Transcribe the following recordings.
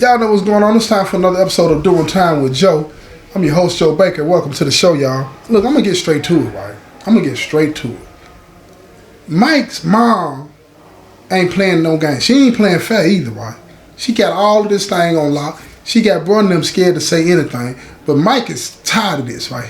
Y'all know what's going on. It's time for another episode of Doing Time with Joe. I'm your host, Joe Baker. Welcome to the show, y'all. Look, I'm going to get straight to it, right? I'm going to get straight to it. Mike's mom ain't playing no game. She ain't playing fair either, right? She got all of this thing on lock. She got brother them scared to say anything. But Mike is tired of this, right?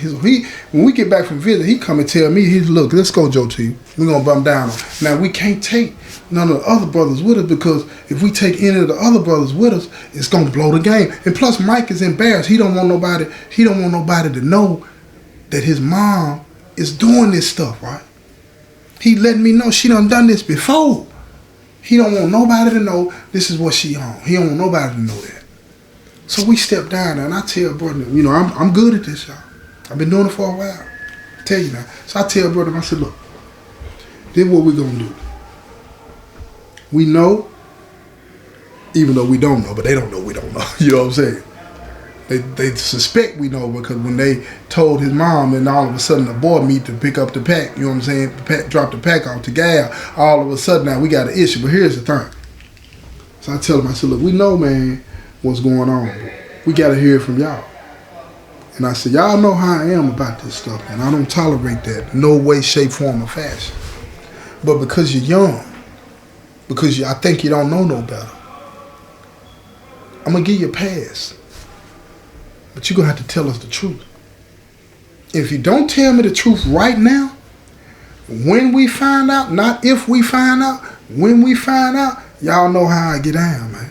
When we get back from visit, he come and tell me, look, let's go, Joe T. We're going to bump down. Now, we can't take none of the other brothers with us because if we take any of the other brothers with us, it's going to blow the game. And plus, Mike is embarrassed. He don't want nobody to know that his mom is doing this stuff, right? He letting me know she done this before. He don't want nobody to know this is what she on. He don't want nobody to know that. So we step down there and I tell brother, I'm good at this, y'all. I've been doing it for a while. I tell you now. So I tell brother, I said, look, this is what we're going to do. We know, even though we don't know, but they don't know we don't know. You know what I'm saying? They suspect we know because when they told his mom and all of a sudden the boy meet to pick up the pack, you know what I'm saying? Drop the pack off to Gal, all of a sudden now we got an issue. But here's the thing. So I tell him, I said, look, we know, man, what's going on. We got to hear it from y'all. And I said, y'all know how I am about this stuff, and I don't tolerate that. No way, shape, form, or fashion. But because you're young, because I think you don't know no better, I'm going to give you a pass. But you're going to have to tell us the truth. If you don't tell me the truth right now, when we find out, not if we find out, when we find out, y'all know how I get down, man.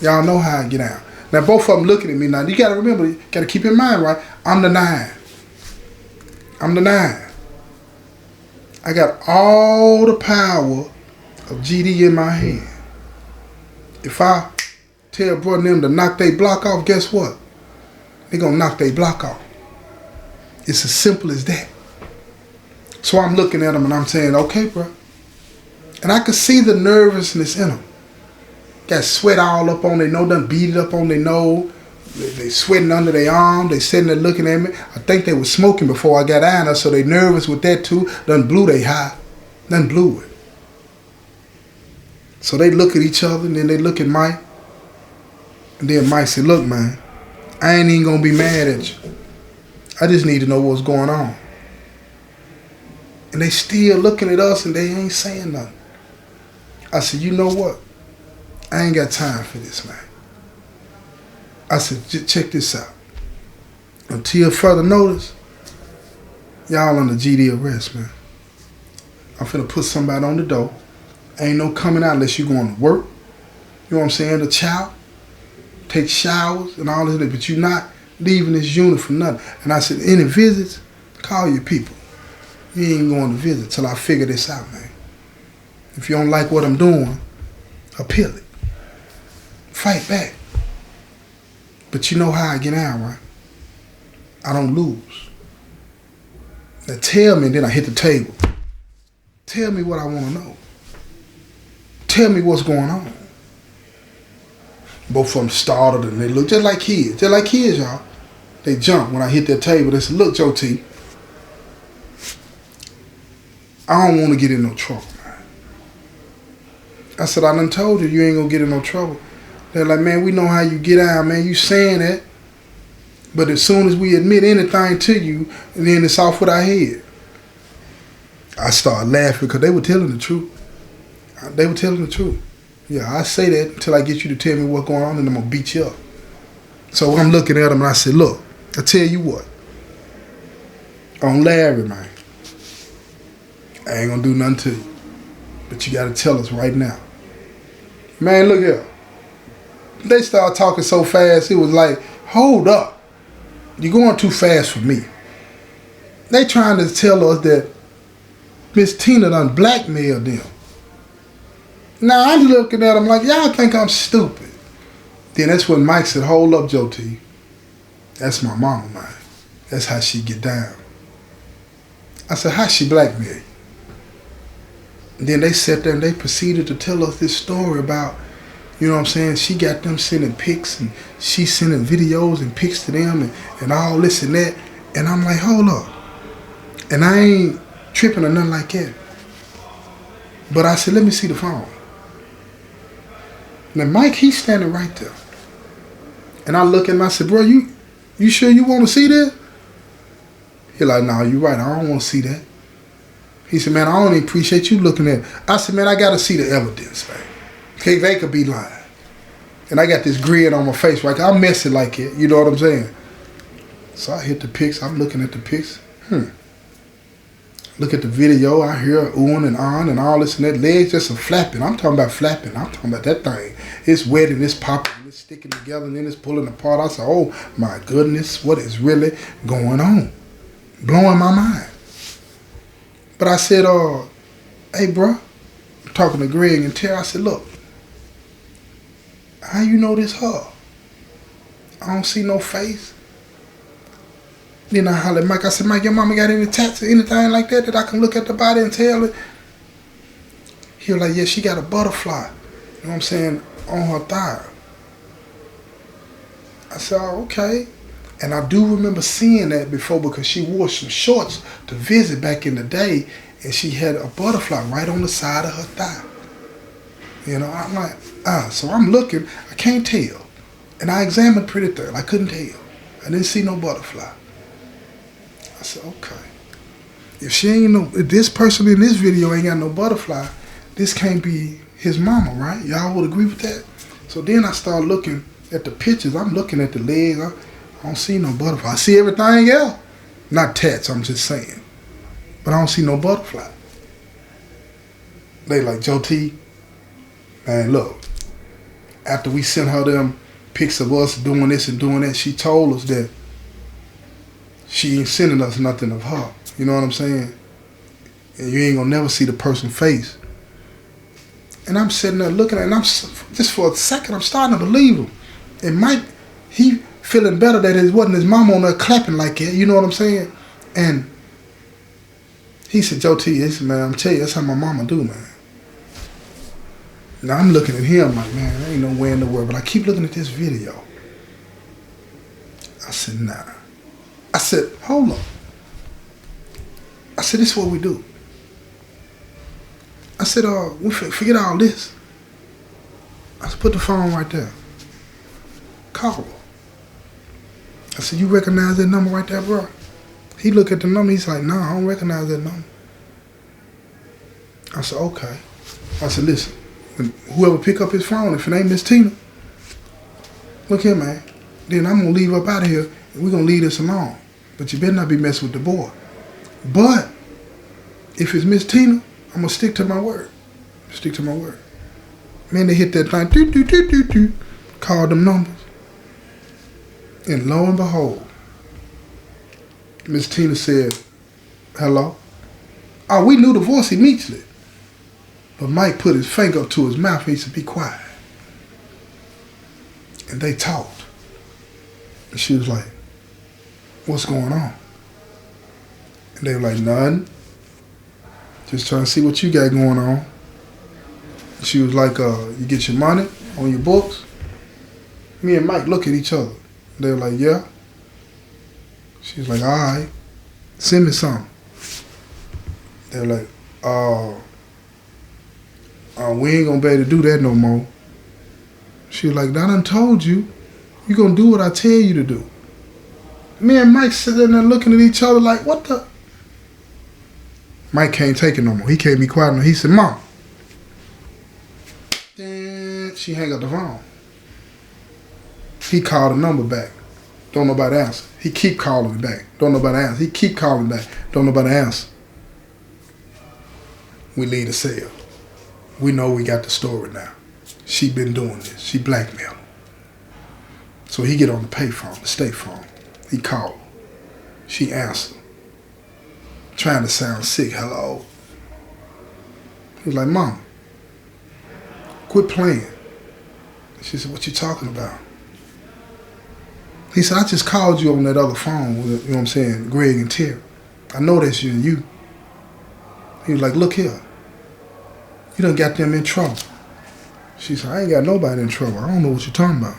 Y'all know how I get down. Now, both of them looking at me now. You got to remember, you got to keep in mind, right? I'm the 9. I got all the power of GD in my hand. If I tell brother them to knock their block off, guess what? They're going to knock their block off. It's as simple as that. So I'm looking at them and I'm saying, okay, bro. And I could see the nervousness in them. Got sweat all up on their nose, done beat it up on their nose. They sweating under their arm. They sitting there looking at me. I think they was smoking before I got down there, so they nervous with that too. Done blew they high. Done blew it. So they look at each other and then they look at Mike. And then Mike said, look, man, I ain't even going to be mad at you. I just need to know what's going on. And they still looking at us and they ain't saying nothing. I said, you know what? I ain't got time for this, man. I said, check this out. Until further notice, y'all under GD arrest, man. I'm finna put somebody on the door. Ain't no coming out unless you going to work. You know what I'm saying? The child. Take showers and all this, but you're not leaving this unit for nothing. And I said, any visits, call your people. You ain't going to visit till I figure this out, man. If you don't like what I'm doing, appeal it. Fight back. But you know how I get out, right? I don't lose. Now tell me, and then I hit the table. Tell me what I want to know. Tell me what's going on. Both of them startled and they look just like kids. Just like kids, y'all. They jump when I hit that table. They said, look, Joe T, I don't want to get in no trouble, man. I said, I done told you ain't going to get in no trouble. They're like, man, we know how you get out, man. You saying that. But as soon as we admit anything to you, and then it's off with our head. I started laughing because they were telling the truth. They were telling the truth. Yeah, I say that until I get you to tell me what's going on, and I'm going to beat you up. So I'm looking at them, and I said, look, I tell you what. On Larry, man, I ain't going to do nothing to you. But you got to tell us right now. Man, look here. They started talking so fast, it was like, hold up. You're going too fast for me. They trying to tell us that Miss Tina done blackmailed them. Now I'm looking at them like, y'all think I'm stupid. Then that's when Mike said, hold up, Joe T. That's my mama, man. That's how she get down. I said, how she blackmail you? And then they sat there and they proceeded to tell us this story about, you know what I'm saying, she got them sending pics and she sending videos and pics to them and all this and that. And I'm like, hold up. And I ain't tripping or nothing like that. But I said, let me see the phone. Now Mike, he's standing right there. And I look at him, I said, bro, you sure you want to see this? He like, nah, you right, I don't want to see that. He said, man, I don't even appreciate you looking at it. I said, man, I got to see the evidence, man. Okay, they could be lying. And I got this grin on my face, right? I'm messy like it, you know what I'm saying? So I hit the pics, I'm looking at the pics. Look at the video, I hear oohing and on and all this and that. Legs just a flapping. I'm talking about flapping. I'm talking about that thing. It's wet and it's popping, and it's sticking together and then it's pulling apart. I said, oh my goodness, what is really going on? Blowing my mind. But I said, hey bro, I'm talking to Greg and Terry, I said, look, how you know this her? I don't see no face. Then I hollered at Mike. I said, Mike, your mama got any tats or anything like that I can look at the body and tell it? He was like, yeah, she got a butterfly, you know what I'm saying, on her thigh. I said, oh, okay. And I do remember seeing that before because she wore some shorts to visit back in the day and she had a butterfly right on the side of her thigh. You know, I'm like, so I'm looking, I can't tell. And I examined pretty thoroughly, I couldn't tell. I didn't see no butterfly. I said, okay. If this person in this video ain't got no butterfly, this can't be his mama, right? Y'all would agree with that? So then I started looking at the pictures. I'm looking at the legs. I don't see no butterfly. I see everything else. Not tats, I'm just saying. But I don't see no butterfly. They like, Joe T, man, look, after we sent her them pics of us doing this and doing that, she told us that she ain't sending us nothing of her. You know what I'm saying? And you ain't gonna never see the person's face. And I'm sitting there looking at it, and I'm just for a second, I'm starting to believe him. And Mike, he feeling better that it wasn't his mama on there clapping like that. You know what I'm saying? And he said, Joe T, he said, man, I'm telling you, that's how my mama do, man. Now I'm looking at him like, man, there ain't no way in the world. But I keep looking at this video. I said, nah. I said, hold on. I said, this is what we do. I said, we forget all this. I said, put the phone right there. Call her. I said, you recognize that number right there, bro? He looked at the number, he's like, nah, I don't recognize that number. I said, okay. I said, listen, when whoever pick up his phone, if it ain't Miss Tina, look here, man, then I'm going to leave up out of here, and we're going to leave this alone. But you better not be messing with the boy. But if it's Miss Tina, I'm going to stick to my word. Stick to my word. Man, they hit that line, called them numbers. And lo and behold, Miss Tina said, hello? Oh, we knew the voice immediately. But Mike put his finger up to his mouth and he said, be quiet. And they talked. And she was like, what's going on? And they were like, nothing. Just trying to see what you got going on. And she was like, you get your money on your books? Me and Mike look at each other. They were like, yeah. She was like, all right, send me some. They were like, we ain't gonna be able to do that no more. She was like, I done told you, you gonna do what I tell you to do. Me and Mike sitting there looking at each other like, what the? Mike can't take it no more. He can't be quiet no more. He said, Mom. Then she hang up the phone. He called the number back. Don't nobody answer. He keep calling it back. Don't nobody answer. He keep calling back. Don't nobody answer. We leave the cell. We know we got the story now. She been doing this. She blackmailed. So he get on the payphone, the state phone. He called. She answered. Trying to sound sick. Hello. He was like, Mom, quit playing. She said, what you talking about? He said, I just called you on that other phone with, you know what I'm saying, Greg and Terry. I know that's you and you. He was like, look here. You done got them in trouble. She said, I ain't got nobody in trouble. I don't know what you're talking about.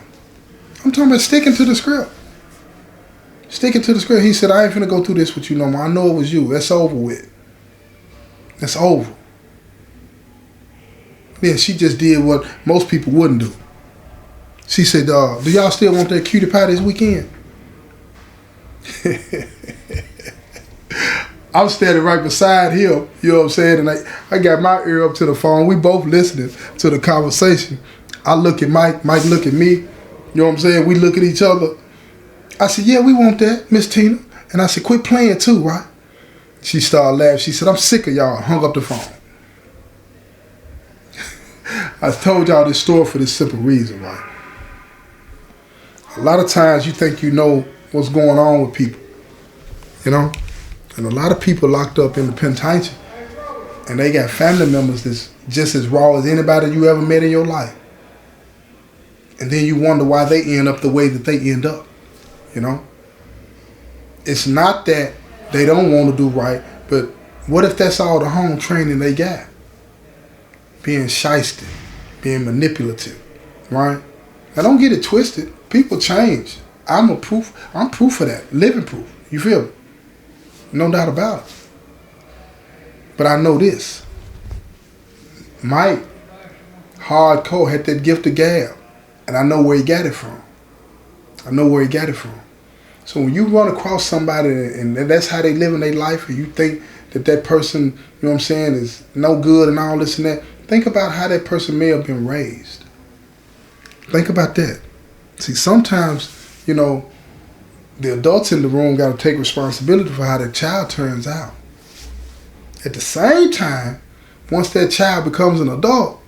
I'm talking about sticking to the script. Sticking to the script. He said, I ain't finna go through this with you no more. I know it was you. That's over with. That's over. Yeah, she just did what most people wouldn't do. She said, do y'all still want that cutie pie this weekend? I'm standing right beside him, you know what I'm saying? And I got my ear up to the phone. We both listening to the conversation. I look at Mike look at me. You know what I'm saying? We look at each other. I said, yeah, we want that, Miss Tina. And I said, quit playing too, right? She started laughing. She said, I'm sick of y'all. Hung up the phone. I told y'all this story for this simple reason, right? A lot of times you think you know what's going on with people, you know? And a lot of people locked up in the penitentiary, and they got family members that's just as raw as anybody you ever met in your life. And then you wonder why they end up the way that they end up, you know? It's not that they don't want to do right, but what if that's all the home training they got? Being shysty, being manipulative, right? Now don't get it twisted. People change. I'm proof of that. Living proof. You feel me? No doubt about it. But I know this. Mike, hardcore, had that gift of gab. And I know where he got it from. So when you run across somebody and that's how they live in their life, and you think that person, you know what I'm saying, is no good and all this and that, think about how that person may have been raised. Think about that. See, sometimes, you know, the adults in the room got to take responsibility for how their child turns out. At the same time, once that child becomes an adult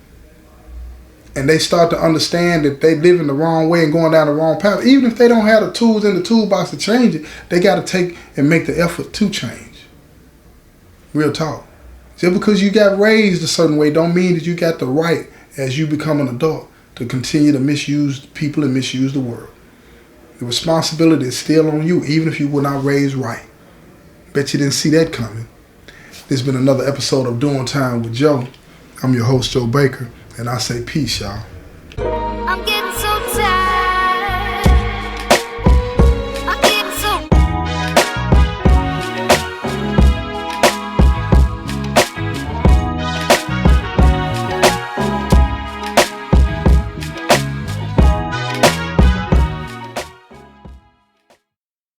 and they start to understand that they live in the wrong way and going down the wrong path, even if they don't have the tools in the toolbox to change it, they got to take and make the effort to change. Real talk. Just because you got raised a certain way don't mean that you got the right, as you become an adult, to continue to misuse people and misuse the world. The responsibility is still on you, even if you were not raised right. Bet you didn't see that coming. This has been another episode of Doing Time with Joe. I'm your host, Joe Baker, and I say peace, y'all.